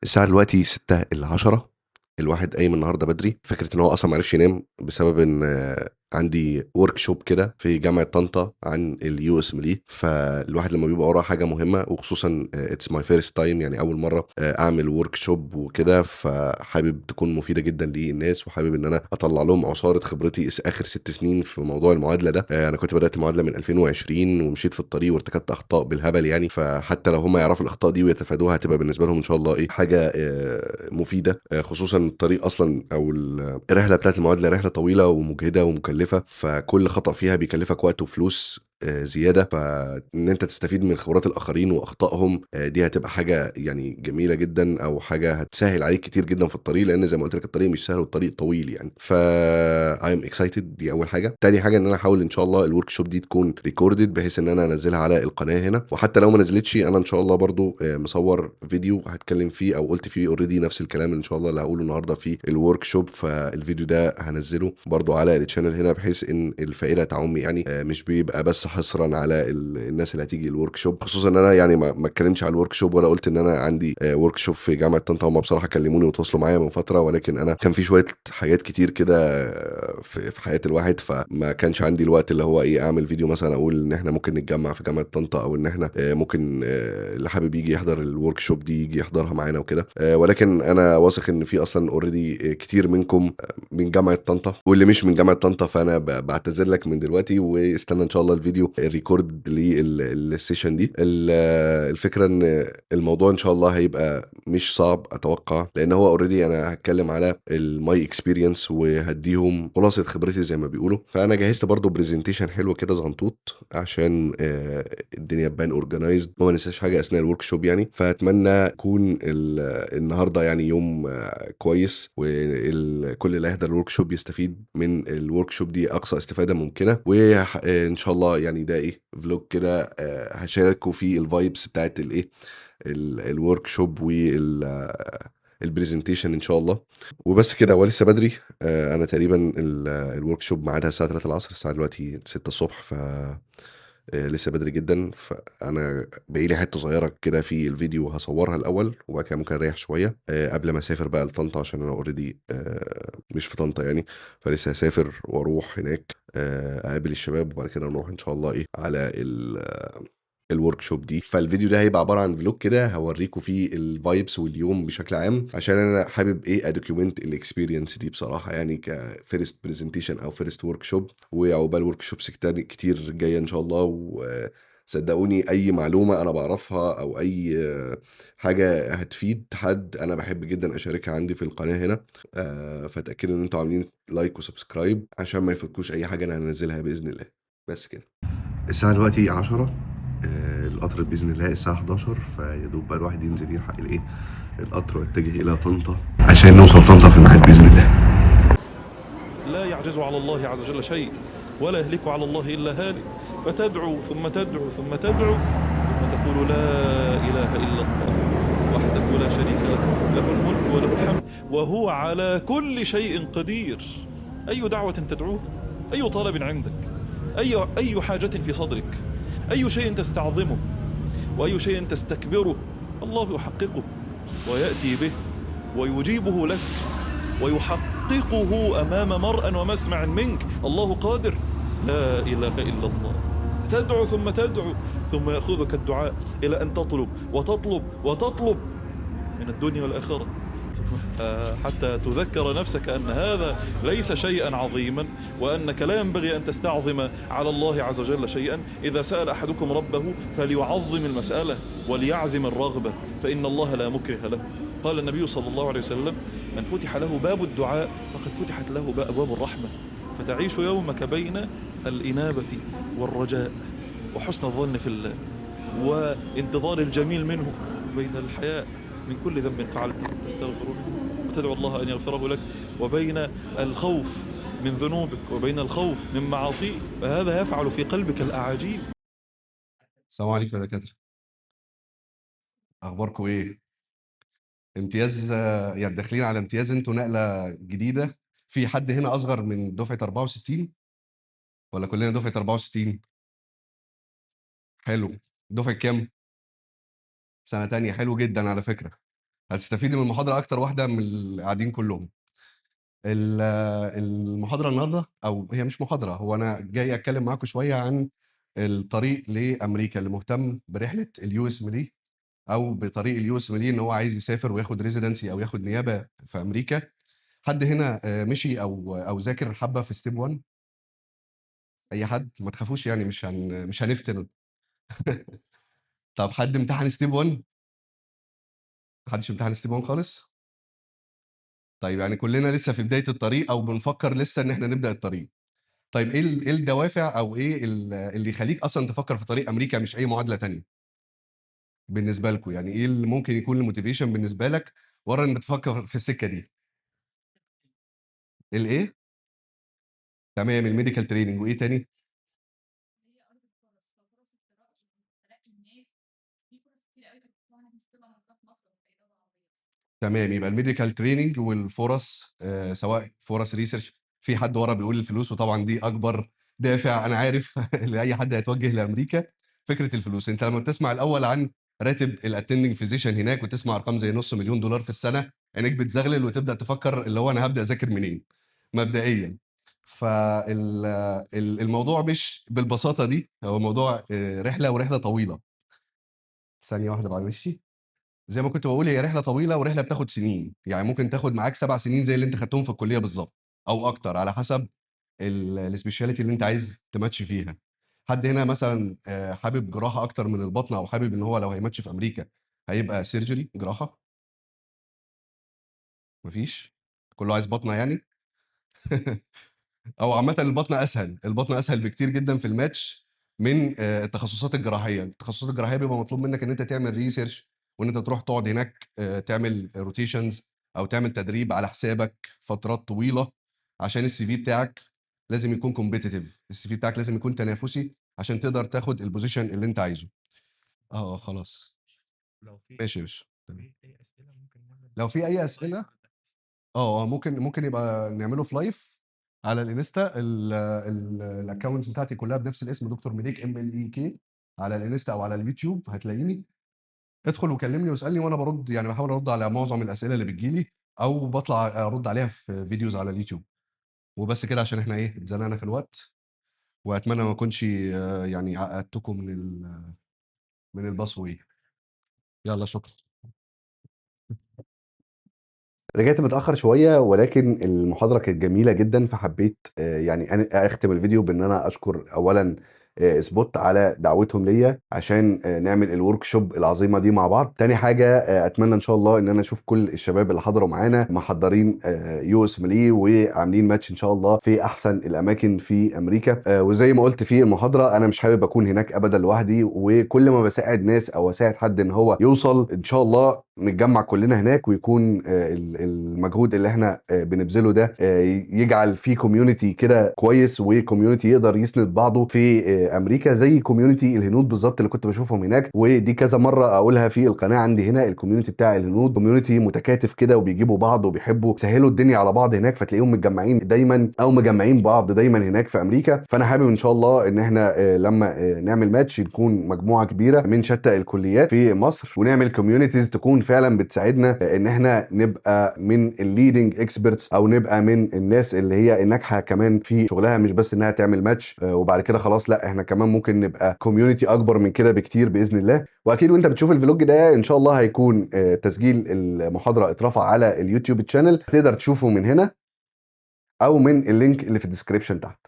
الساعة دلوقتي 6:10. الواحد قايم النهارده بدري، فكرة إن هو أصلًا ما عرفش ينام بسبب إن عندي workshop كده في جامعة طنطا عن الUSMLE. فالواحد لمّا بيبقى وراه حاجة مهمة وخصوصًا it's my first time، يعني أول مرّة أعمل workshop وكده، فحابب تكون مفيدة جدًا للناس، وحابب إن أنا أطلّع لهم عصارة خبرتي آخر 6 سنين في موضوع المعادلة ده. أنا كنت بدأت معادلة من 2020 ومشيت في الطريق وارتكبت أخطاء بالهبل يعني، فحتى لو هم يعرفوا الأخطاء دي ويتفادوها هتبقى بالنسبة لهم إن شاء الله حاجة مفيدة. خصوصًا الطريق أصلًا أو الرحلة بتاعة المعادلة رحلة طويلة ومجهدة ومكلفة، فكل خطأ فيها بيكلفك وقت وفلوس زيادة، فإن أنت تستفيد من خبرات الآخرين وأخطائهم دي هتبقى حاجة يعني جميلة جدًا، أو حاجة هتسهّل عليك كتير جدًا في الطريق، لإن زي ما قُلت لك الطريق مش سهل والطريق طويل يعني. I am excited، دي أول حاجة. تاني حاجة إن أنا هاحاول إن شاء الله الworkshop دي تكون recorded بحيث إن أنا أنزّلها على القناة هنا، وحتى لو ما نزلتش أنا إن شاء الله برضه مصوّر فيديو هاتكلم فيه أو قُلت فيه already نفس الكلام إن شاء الله اللي هاقوله النهارده في الworkshop، فالفيديو ده هانزّله برضه على الchannel هنا بحيث إن الفائدة تعُم يعني، مش بيبقى بس حصرًا على الناس اللي هتيجي الworkshop، خصوصًا إن أنا يعني ما اتكلمتش على الworkshop ولا قُلت إن أنا عندي workshop في جامعة طنطا. هُم بصراحة كلموني وتواصلوا معايا من فترة، ولكن أنا كان في شوية حاجات كتير كده في حياة الواحد، فما كانش عندي الوقت اللي هو أعمل فيديو مثلًا أقول إن إحنا ممكن نتجمّع في جامعة طنطا، أو إن إحنا ممكن اللي حابب ييجي يحضر الworkshop دي ييجي يحضرها معانا وكده. ولكن أنا واثق إن في أصلًا already كتير منكم من جامعة طنطا، واللي مش من جامعة طنطا فأنا باعتذر لك من دلوقتي، واستنى إن شاء الله الفيديو الrecord الsession دي. الفكرة إن الموضوع إن شاء الله هيبقى مش صعب أتوقع، لإن هو already أنا هاتكلم على my experience وهادّيهم خلاصة خبرتي زي ما بيقولوا. فأنا جهّزت برضه presentation حلو كده صغنطوط عشان الدنيا تبان organized وما ننساش حاجة أثناء الworkshop يعني. فأتمنى يكون النهارده يعني يوم كويس، كل اللي هيحضر الworkshop يستفيد من الworkshop دي أقصى استفادة ممكنة، إن شاء الله يعني ده vlog كده هاشارككم فيه الvibes بتاعة الworkshop الpresentation إن شاء الله. وبس كده، هو لسه بدري. أنا تقريبًا الworkshop ميعادها الساعة 15:00، الساعة دلوقتي 6:00 ص. لسه بدري جدًا، فأنا باقي لي حتّة صغيّرة كده في الفيديو هاصوّرها الأول، وبعد كده ممكن أريّح شوية قبل ما أسافر بقى لطنطا، عشان أنا already مش في طنطا يعني، فلسه هاسافر وأروح هناك أقابل الشباب، وبعد كده نروح إن شاء الله على الworkshop دي. فالفيديو ده هيبقى عبارة عن vlog كده هاورّيكم فيه الvibes واليوم بشكل عام، عشان أنا حابب أdocument الexperience دي بصراحة يعني كfirst presentation أو first workshop، وعقبال workshops كتير جاية إن شاء الله. وصدقوني أي معلومة أنا باعرفها أو أي حاجة هتفيد حد أنا باحب جدًا أشاركها عندي في القناة هنا. فاتأكدوا إن أنتم عاملين like وsubscribe عشان ما يفوتكوش أي حاجة أنا هانزّلها بإذن الله. بس كده. الساعة دلوقتي 10، القطر بإذن الله الساعة 11، فيا دوب بقى الواحد ينزل يلحق القطر ويتجه إلى طنطا عشان نوصل طنطا في الميعاد بإذن الله. لا يعجز على الله عز وجل شيء ولا يهلك على الله إلا هالك، فتدعو ثم تدعو ثم تدعو ثم تقول لا إله إلا الله وحده لا شريك له، له الملك وله الحمد وهو على كل شيء قدير. أي دعوة تدعوها، أي طلب عندك، أي حاجة في صدرك، أي شيء تستعظمه وأي شيء تستكبره، الله يحققه ويأتي به ويجيبه لك ويحققه أمام مرء ومسمع منك. الله قادر. لا إله إلا الله. تدعو ثم تدعو ثم يأخذك الدعاء إلى أن تطلب وتطلب وتطلب من الدنيا والآخرة، حتى تذكر نفسك أن هذا ليس شيئا عظيما، وأنك لا ينبغي أن تستعظم على الله عز وجل شيئا. إذا سأل أحدكم ربه فليعظم المسألة وليعزم الرغبة، فإن الله لا مكره له. قال النبي صلى الله عليه وسلم: من فتح له باب الدعاء فقد فتحت له أبواب الرحمة. فتعيش يومك بين الإنابة والرجاء وحسن الظن في الله وانتظار الجميل منه، بين الحياء من كل ذنب فعلته تستغفره وتدعو الله أن يغفره لك، وبين الخوف من ذنوبك وبين الخوف من معاصيك، فهذا يفعل في قلبك الأعاجيب. السلام عليكم يا دكاترة، أخباركم إيه؟ امتياز، يعني داخلين على امتياز أنتم نقلة جديدة. في حد هنا أصغر من دفعة 64 والّا كلنا دفعة 64؟ حلو. دفعة كام؟ سنة تانية، حلو جدًا على فكرة. هتستفيدي من المحاضرة أكتر واحدة من اللي قاعدين كلهم. المحاضرة النهاردة، أو هي مش محاضرة، هو أنا جاي أتكلم معاكم شوية عن الطريق لأمريكا اللي مهتم برحلة اليو اس ميلي، أو بطريق اليو اس ميلي إن هو عايز يسافر وياخد ريزيدنسي أو ياخد نيابة في أمريكا. حد هنا مشي أو ذاكر حبة في ستيب 1؟ أي حد؟ ما تخافوش يعني، مش هنفتن. طب حد امتحن ستيب 1؟ محدش امتحن ستيب 1 خالص؟ طيب يعني كلنا لسه في بداية الطريق أو بنفكر لسه إن إحنا نبدأ الطريق. طيب إيه الدوافع أو إيه اللي يخلّيك أصلًا تفكّر في طريق أمريكا مش أي معادلة تانية بالنسبة لكم؟ يعني إيه اللي ممكن يكون الmotivation بالنسبة لك ورا إنك تفكّر في السكة دي؟ الإيه؟ تمام الmedical training وإيه تاني؟ تمام، يبقى الmedical training والفُرَص، سواء فُرَص research. في حد ورا بيقول الفلوس، وطبعًا دي أكبر دافع أنا عارف لأي حد هيتوجه لأمريكا، فكرة الفلوس. أنت لمّا بتسمع الأول عن راتب الattending physician هناك وتسمع أرقام زي نُص مليون دولار في السنة، عينيك بتزغلل وتبدأ تفكّر اللي هو أنا هابدأ أذاكر منين مبدئيًا. الموضوع مش بالبساطة دي، هو موضوع رحلة ورحلة طويلة. ثانية واحدة معلش. زي ما كنت باقول هي رحلة طويلة ورحلة بتاخد سنين، يعني ممكن تاخد معاك 7 سنين زي اللي أنت خدتهم في الكلية بالضبط، أو أكتر على حسب الspecialty اللي أنت عايز تماتش فيها. حد هنا مثلًا حابب جراحة أكتر من الباطنة، أو حابب إن هو لو هيماتش في أمريكا هيبقى surgery جراحة؟ ما فيش؟ كله عايز باطنة يعني؟ أو عامةً الباطنة أسهل، الباطنة أسهل بكتير جدًا في الmatch من التخصصات الجراحية. التخصصات الجراحية بيبقى مطلوب منك إن أنت تعمل research وإن أنت تروح تقعد هناك تعمل rotations أو تعمل تدريب على حسابك فترات طويلة، عشان الCV بتاعك لازم يكون competitive، الCV بتاعك لازم يكون تنافسي عشان تقدر تاخد الposition اللي أنت عايزه. خلاص. ماشي يا باشا، تمام. لو في أي أسئلة ممكن يبقى نعمله في لايف على الانستا. الاكونتس بتاعتي كلها بنفس الاسم دكتور مليك MLEK على الانستا او على اليوتيوب هتلاقيني. ادخل وكلمني واسالني وانا برد، يعني بحاول ارد على معظم الاسئله اللي بتجيلي، او بطلع ارد عليها في فيديوز على اليوتيوب. وبس كده عشان احنا اتزنقنا في الوقت، واتمنى ما اكونش يعني عقدتكم من الباص واي. يلا شكرا. رجعت متأخر شوية، ولكن المحاضرة كانت جميلة جدًا، فحبيت يعني أنا أختم الفيديو بإن أنا أشكر أولًا spot على دعوتهم ليّا عشان نعمل الworkshop العظيمة دي مع بعض. تاني حاجة أتمنى إن شاء الله إن أنا أشوف كل الشباب اللي حضروا معانا محضّرين US ميليه وعاملين match إن شاء الله في أحسن الأماكن في أمريكا. وزي ما قُلت في المحاضرة أنا مش حابب أكون هناك أبدًا لوحدي، وكل ما باساعد ناس أو أساعد حد إن هو يوصل إن شاء الله نتجمّع كلنا هناك، ويكون المجهود اللي إحنا بنبذله ده يجعل في community كده كويس، وcommunity يقدر يسند بعضه في أمريكا، زي community الهنود بالضبط اللي كنت باشوفهم هناك. ودي كذا مرّة أقولها في القناة عندي هنا، الcommunity بتاع الهنود community متكاتف كده وبيجيبوا بعض وبيحبوا يسهّلوا الدنيا على بعض هناك، فتلاقيهم متجمّعين دايمًا أو مجمّعين بعض دايمًا هناك في أمريكا. فأنا حابب إن شاء الله إن إحنا لمّا نعمل match نكون مجموعة كبيرة من شتى الكليات في مصر، ونعمل communities تكون فعلًا بتساعدنا إن إحنا نبقى من الleading experts، أو نبقى من الناس اللي هي الناجحة كمان في شغلها، مش بس إنها تعمل ماتش وبعد كده خلاص، لأ إحنا كمان ممكن نبقى community أكبر من كده بكتير بإذن الله. وأكيد وأنت بتشوف الفلوج ده إن شاء الله هيكون تسجيل المحاضرة اترفع على اليوتيوب channel، تقدر تشوفه من هنا أو من اللينك اللي في الdescription تحت.